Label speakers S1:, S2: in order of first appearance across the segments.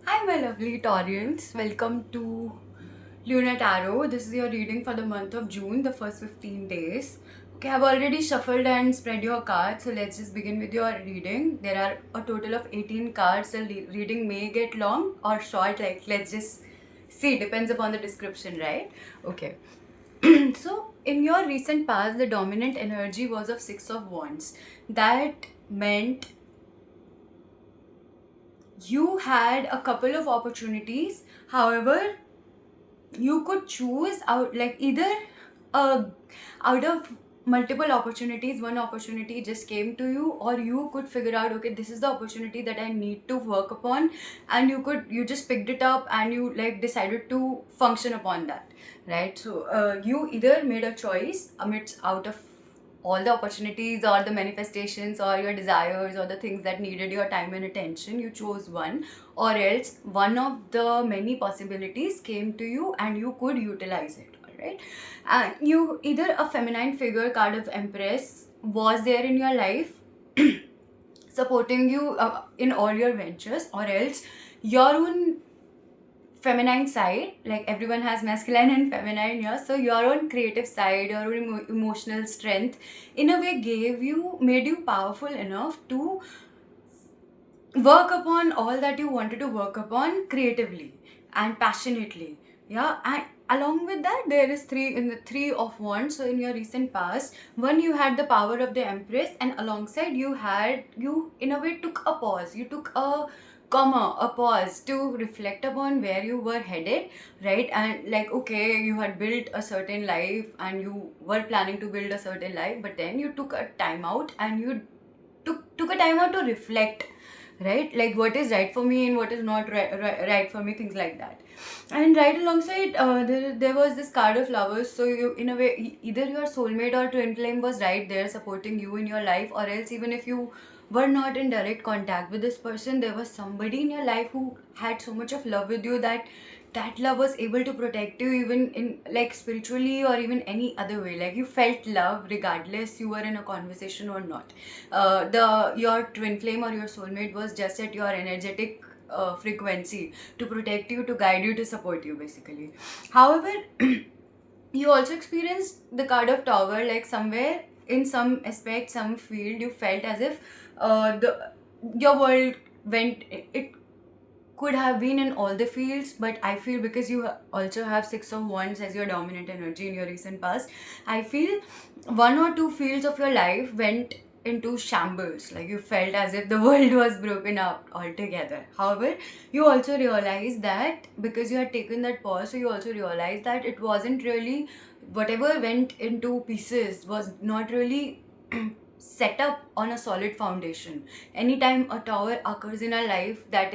S1: Hi, my lovely Taurians. Welcome to Lunar Tarot. This is your reading for the month of June, the first 15 days. Okay, I've already shuffled and spread your cards, so let's just begin with your reading. There are a total of 18 cards. The reading may get long or short, like let's just see, depends upon the description, right? Okay. So, in your recent past, the dominant energy was of Six of Wands. That meant you had a couple of opportunities. However, you could choose out, like, either uh, out of multiple opportunities, one opportunity just came to you, or you could figure out, okay, this is the opportunity that I need to work upon, and you just picked it up and you like decided to function upon that, right? So you either made a choice amidst out of all the opportunities or the manifestations or your desires or the things that needed your time and attention. You chose one, or else one of the many possibilities came to you and you could utilize it. All right, and you either a feminine figure card of Empress was there in your life supporting you in all your ventures, or else your own feminine side, like everyone has masculine and feminine here, so your own creative side, your own emotional strength in a way made you powerful enough to work upon all that you wanted to work upon creatively and passionately. Yeah, and along with that, there is three of wands. So in your recent past, one, you had the power of the Empress, and alongside you in a way took a pause. You took a pause to reflect upon where you were headed, right? And like, okay, you had built a certain life and you were planning to build a certain life, but then you took a time out and you took a time out to reflect, right? Like, what is right for me and what is not right for me, things like that. And right alongside, there was this card of Lovers. So you, in a way, either your soulmate or twin flame was right there supporting you in your life, or else even if you were not in direct contact with this person, there was somebody in your life who had so much of love with you that that love was able to protect you even in, like, spiritually or even any other way. Like, you felt love regardless you were in a conversation or not. The your twin flame or your soulmate was just at your energetic frequency to protect you, to guide you, to support you, basically. However, you also experienced the card of Tower, like somewhere in some aspect, some field, you felt as if the your world went it could have been in all the fields, but I feel because you also have Six of Wands as your dominant energy in your recent past, I feel one or two fields of your life went into shambles. Like, you felt as if the world was broken up altogether. However, you also realized that because you had taken that pause, so you also realized that it wasn't really, whatever went into pieces was not really set up on a solid foundation. Anytime a tower occurs in our life, that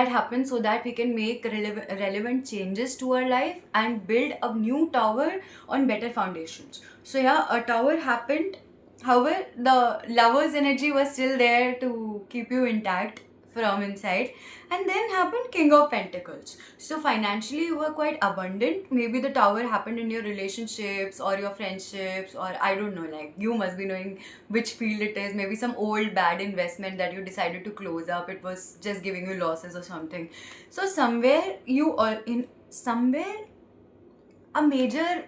S1: happens so that we can make relevant changes to our life and build a new tower on better foundations. So yeah, a tower happened. However, the lover's energy was still there to keep you intact from inside. And then happened King of Pentacles. So financially you were quite abundant. Maybe the tower happened in your relationships or your friendships, or I don't know, like, you must be knowing which field it is. Maybe some old bad investment that you decided to close up, it was just giving you losses or something. So somewhere a major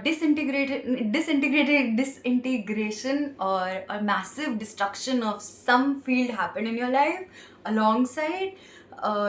S1: disintegration or a massive destruction of some field happened in your life. Alongside,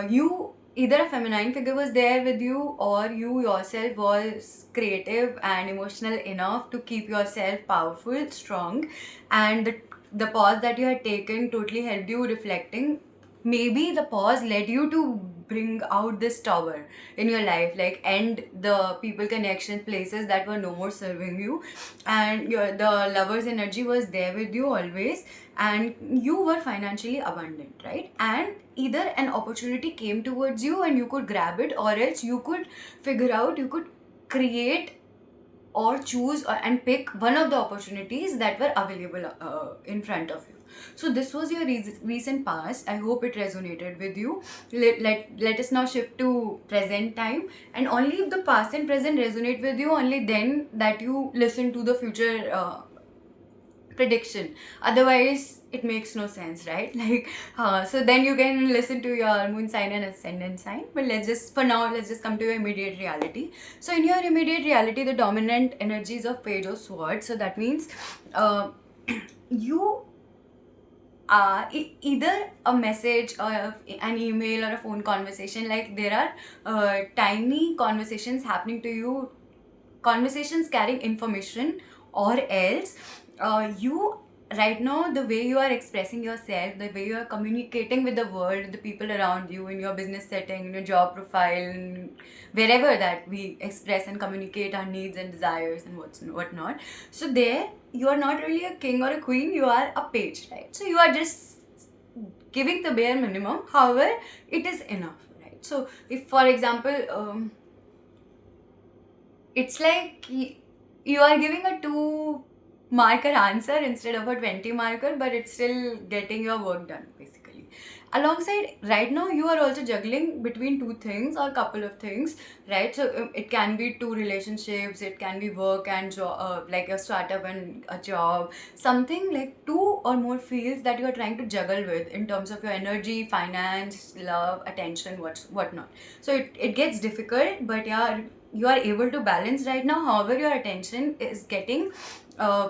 S1: you, either a feminine figure was there with you, or you yourself was creative and emotional enough to keep yourself powerful, strong, and the pause that you had taken totally helped you reflecting. Maybe the pause led you to bring out this tower in your life, like end the people connection places that were no more serving you, and the lover's energy was there with you always, and you were financially abundant, right? And either an opportunity came towards you and you could grab it, or else you could figure out, you could create or choose and pick one of the opportunities that were available in front of you. So this was your recent past. I hope it resonated with you. Let us now shift to present time, and only if the past and present resonate with you, only then that you listen to the future prediction. Otherwise it makes no sense, right? Like so then you can listen to your moon sign and ascendant sign, but let's just come to your immediate reality. So in your immediate reality, the dominant energies of page of swords, so that means uh, you either a message or an email or a phone conversation, like there are tiny conversations happening to you, conversations carrying information, or else you right now, the way you are expressing yourself, the way you are communicating with the world, the people around you, in your business setting, in your job profile, wherever that we express and communicate our needs and desires and whatnot. So there you are not really a king or a queen, you are a page, right? So you are just giving the bare minimum, however it is enough, right? So if for example it's like you are giving a 2 marker answer instead of a 20 marker, but it's still getting your work done basically. Alongside, right now you are also juggling between two things or couple of things, right? So it can be two relationships, it can be work and job, like a startup and a job, something like 2 or more fields that you are trying to juggle with in terms of your energy, finance, love, attention, whatnot. So it gets difficult, but yeah, you are able to balance right now. However, your attention is getting uh,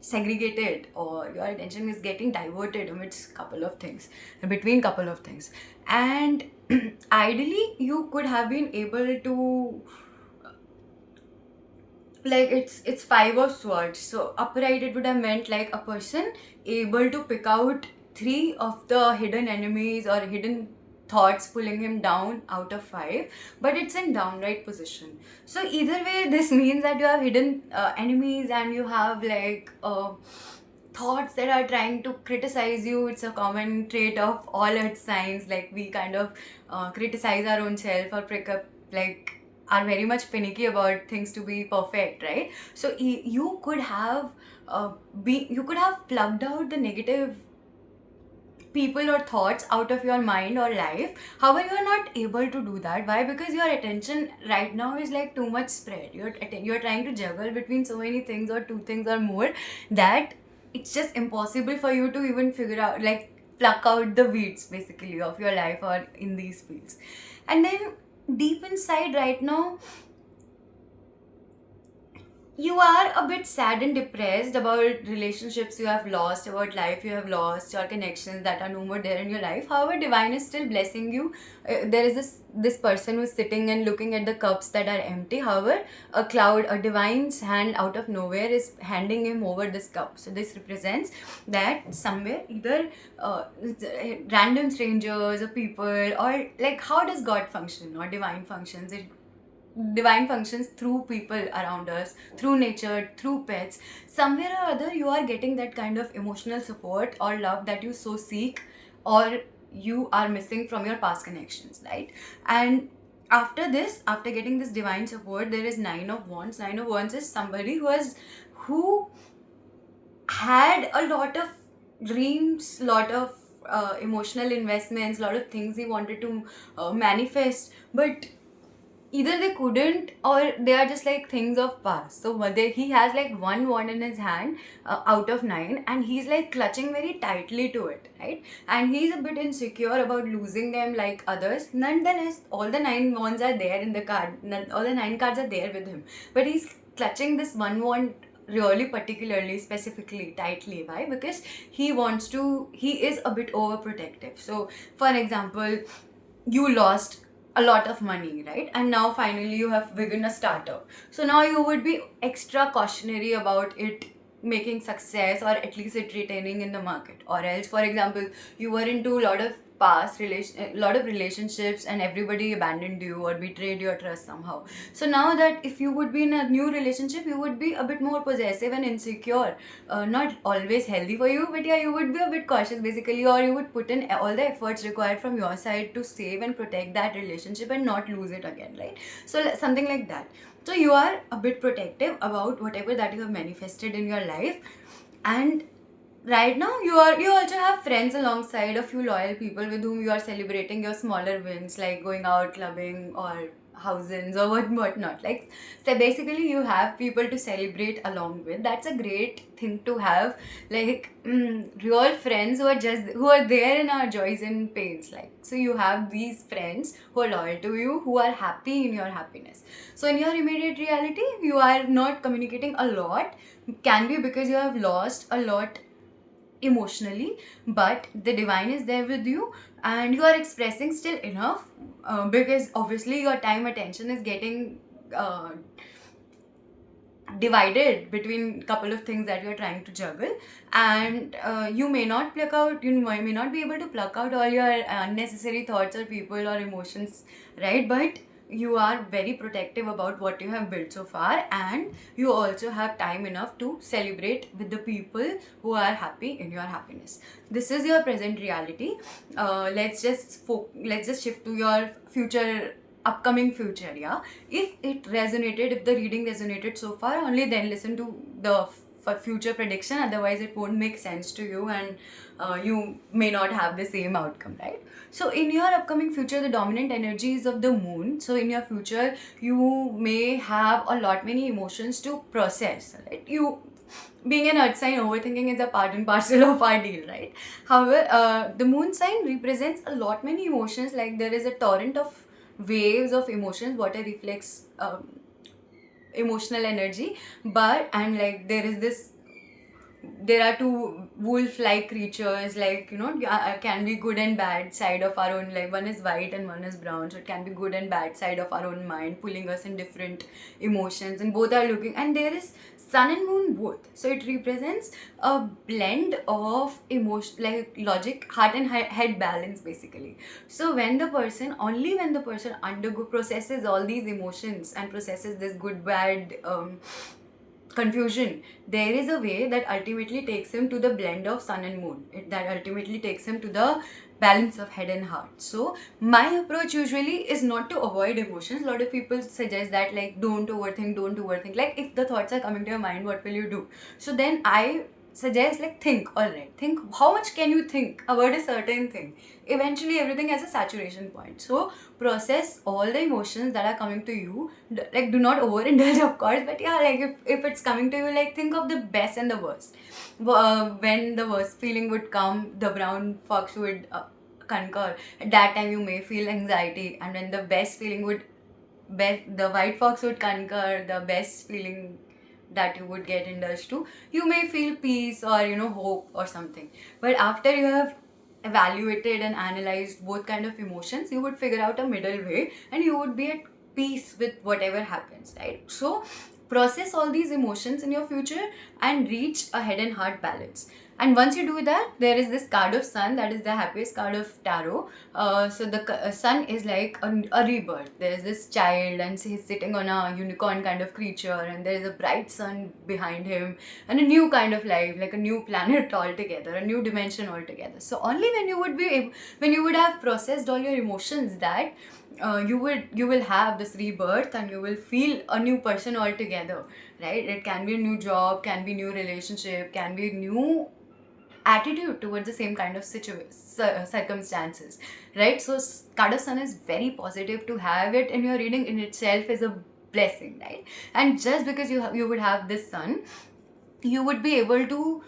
S1: segregated, or your attention is getting diverted amidst couple of things, between couple of things. And ideally you could have been able to, like it's 5 of swords, so upright it would have meant like a person able to pick out 3 of the hidden enemies or hidden thoughts pulling him down out of 5, but it's in downright position. So either way, this means that you have hidden enemies, and you have like thoughts that are trying to criticize you. It's a common trait of all earth signs, like we kind of criticize our own self or pick up, like are very much finicky about things to be perfect, right? So you could have you could have plugged out the negative people or thoughts out of your mind or life. However, you are not able to do that. Why? Because your attention right now is like too much spread. You're trying to juggle between so many things or 2 things or more, that it's just impossible for you to even figure out, like pluck out the weeds basically of your life or in these fields. And then deep inside right now, you are a bit sad and depressed about relationships you have lost, about life you have lost, your connections that are no more there in your life. However, divine is still blessing you. There is this person who's sitting and looking at the cups that are empty. However, a divine's hand out of nowhere is handing him over this cup. So this represents that somewhere, either random strangers or people, or like, how does God function or divine functions? Divine functions through people around us, through nature, through pets. Somewhere or other you are getting that kind of emotional support or love that you so seek, or you are missing from your past connections, right? And after this, after getting this divine support, there is 9 of wands. 9 of wands is somebody who had a lot of dreams, lot of emotional investments, lot of things he wanted to manifest, but either they couldn't, or they are just like things of past. So he has like 1 wand in his hand out of 9, and he's like clutching very tightly to it, right? And he's a bit insecure about losing them like others. Nonetheless, all the 9 wands are there in the card, all the 9 cards are there with him, but he's clutching this 1 wand really particularly, specifically, tightly. Why? Because he is a bit overprotective. So for example, you lost a lot of money, right? And now finally you have begun a startup. So now you would be extra cautionary about it making success, or at least it retaining in the market. Or else, for example, you were into a lot of lot of relationships, and everybody abandoned you or betrayed your trust somehow. So now that if you would be in a new relationship, you would be a bit more possessive and insecure. Not always healthy for you, but yeah, you would be a bit cautious basically, or you would put in all the efforts required from your side to save and protect that relationship and not lose it again, right? So something like that. So you are a bit protective about whatever that you have manifested in your life. And right now you also have friends alongside, a few loyal people with whom you are celebrating your smaller wins, like going out clubbing or houses or whatnot. Like, so basically you have people to celebrate along with. That's a great thing to have. Like, real friends who are there in our joys and pains. Like, so you have these friends who are loyal to you, who are happy in your happiness. So in your immediate reality, you are not communicating a lot. Can be because you have lost a lot emotionally, but the divine is there with you, and you are expressing still enough, because obviously your time attention is getting divided between couple of things that you're trying to juggle, and you may not be able to pluck out all your unnecessary thoughts or people or emotions, right? But you are very protective about what you have built so far, and you also have time enough to celebrate with the people who are happy in your happiness. This is your present reality. Let's just shift to your upcoming future. Yeah, if the reading resonated so far, only then listen to the future prediction. Otherwise it won't make sense to you, and you may not have the same outcome, right? So in your upcoming future, the dominant energy is of the moon. So in your future, you may have a lot many emotions to process, right? You being an earth sign, overthinking is a part and parcel of our deal, right? However, the moon sign represents a lot many emotions. Like, there is a torrent of waves of emotions, water reflects emotional energy, but and like there are two wolf-like creatures, like, can be good and bad side of our own, like one is white and one is brown, so it can be good and bad side of our own mind, pulling us in different emotions, and both are looking, and there is sun and moon both, so it represents a blend of emotion, like logic, heart and head balance, basically. So only when the person processes all these emotions and processes this good bad confusion, there is a way that ultimately takes him to the blend of sun and moon. That ultimately takes him to the balance of head and heart. So my approach usually is not to avoid emotions. A lot of people suggest that, like, don't overthink. Like, if the thoughts are coming to your mind, what will you do? So then I suggest, like, think how much can you think about a certain thing. Eventually everything has a saturation point, so process all the emotions that are coming to you. Like, do not overindulge, of course, but yeah, like, if it's coming to you, like, think of the best and the worst. When the worst feeling would come, the brown fox would concur. At that time you may feel anxiety, and when the best feeling the white fox would concur, the best feeling that you would get indulged to, you may feel peace or hope or something. But after you have evaluated and analyzed both kind of emotions, you would figure out a middle way, and you would be at peace with whatever happens, right? So process all these emotions in your future and reach a head and heart balance. And once you do that, there is this card of sun, that is the happiest card of tarot. So the sun is like a rebirth. There is this child, and he's sitting on a unicorn kind of creature, and there is a bright sun behind him, and a new kind of life, like a new planet altogether, a new dimension altogether. So only when you would have processed all your emotions, that you will have this rebirth, and you will feel a new person altogether, right? It can be a new job, can be new relationship, can be new attitude towards the same kind of circumstances, right? So card of sun is very positive. To have it in your reading in itself is a blessing, right? And just because you would have this sun, you would be able to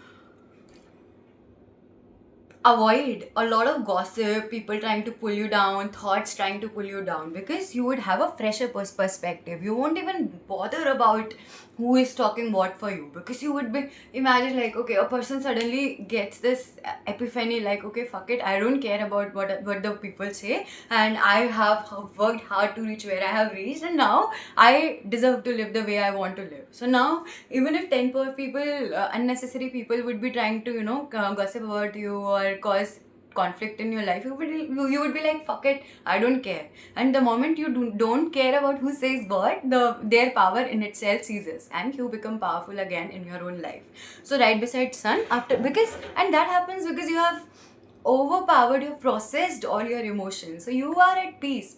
S1: avoid a lot of gossip, people trying to pull you down, thoughts trying to pull you down, because you would have a fresher perspective. You won't even bother about who is talking what for you, because you would be, imagine, like, okay, a person suddenly gets this epiphany, like, okay, fuck it, I don't care about what the people say, and I have worked hard to reach where I have reached, and now I deserve to live the way I want to live. So now, even if 10 people, unnecessary people, would be trying to gossip about you or cause conflict in your life, you would be like, fuck it, I don't care. And the moment you don't care about who says what, their power in itself ceases, and you become powerful again in your own life. So right beside sun, and that happens because you have overpowered, you've processed all your emotions, so you are at peace.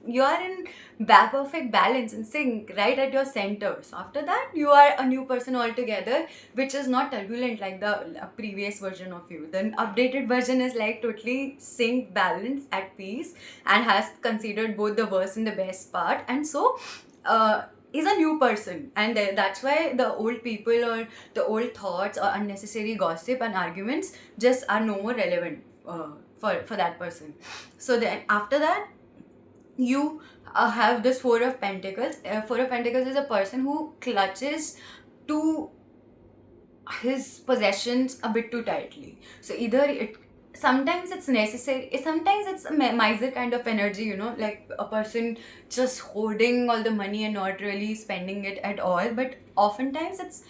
S1: You are in perfect balance and sync, right at your center. So after that, you are a new person altogether, which is not turbulent like the previous version of you. The updated version is like totally sync, balance, at peace, and has considered both the worst and the best part, and so is a new person. And that's why the old people or the old thoughts or unnecessary gossip and arguments just are no more relevant for that person. So then after that, you have this Four of Pentacles. Four of Pentacles is a person who clutches to his possessions a bit too tightly. So either it, sometimes it's necessary, sometimes it's a miser kind of energy, like a person just hoarding all the money and not really spending it at all. But oftentimes it's,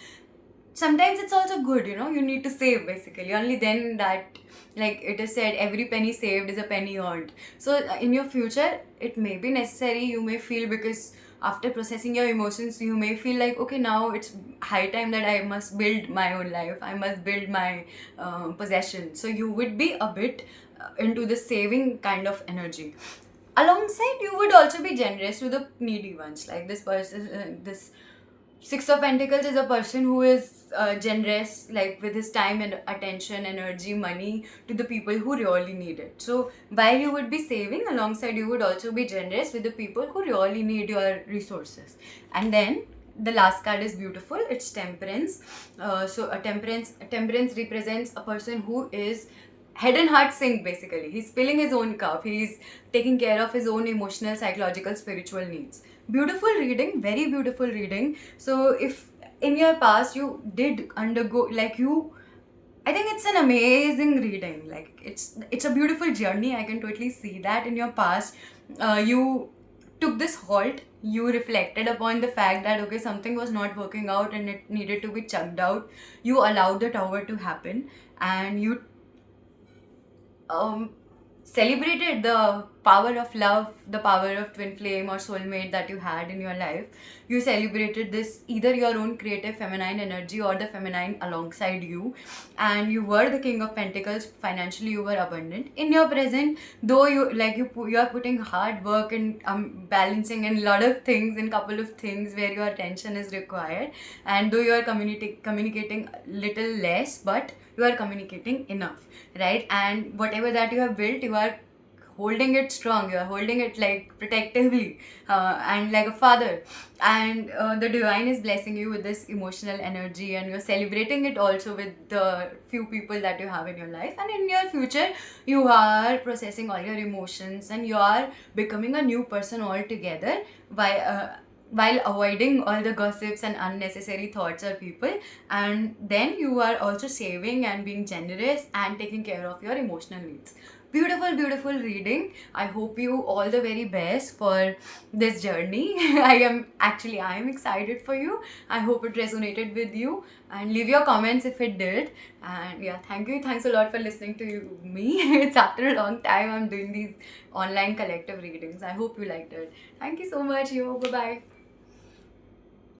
S1: sometimes it's also good, you need to save basically. Only then that, like it is said, every penny saved is a penny earned. So in your future, it may be necessary, you may feel, because after processing your emotions, you may feel like, okay, now it's high time that I must build my own life, I must build my possession. So you would be a bit into the saving kind of energy. Alongside, you would also be generous to the needy ones. Like this person, this Six of Pentacles is a person who is generous, like with his time and attention, energy, money, to the people who really need it. So while you would be saving, alongside you would also be generous with the people who really need your resources. And then the last card is beautiful. It's Temperance. So temperance represents a person who is head and heart sync basically. He's filling his own cup. He's taking care of his own emotional, psychological, spiritual needs. Beautiful reading, very beautiful reading. So if in your past you did undergo, like you, I think it's an amazing reading. Like it's a beautiful journey. I can totally see that in your past, you took this halt. You reflected upon the fact that okay, something was not working out and it needed to be chucked out. You allowed the tower to happen, and you um, celebrated the power of love, the power of twin flame or soulmate that you had in your life. You celebrated this, either your own creative feminine energy or the feminine alongside you, and you were the King of Pentacles. Financially, you were abundant. In your present, though you are putting hard work and balancing in a lot of things, in couple of things where your attention is required, and though you are communicating little less, but you are communicating enough, right? And whatever that you have built, you are holding it strong, you are holding it like protectively, and like a father. And the divine is blessing you with this emotional energy, and you're celebrating it also with the few people that you have in your life. And in your future, you are processing all your emotions, and you are becoming a new person altogether while avoiding all the gossips and unnecessary thoughts or people. And then you are also saving and being generous and taking care of your emotional needs. Beautiful, beautiful reading. I hope you all the very best for this journey. I am excited for you. I hope it resonated with you, and leave your comments if it did. And yeah, thank you. Thanks a lot for listening to me. It's after a long time I'm doing these online collective readings. I hope you liked it. Thank you so much. You. Bye bye.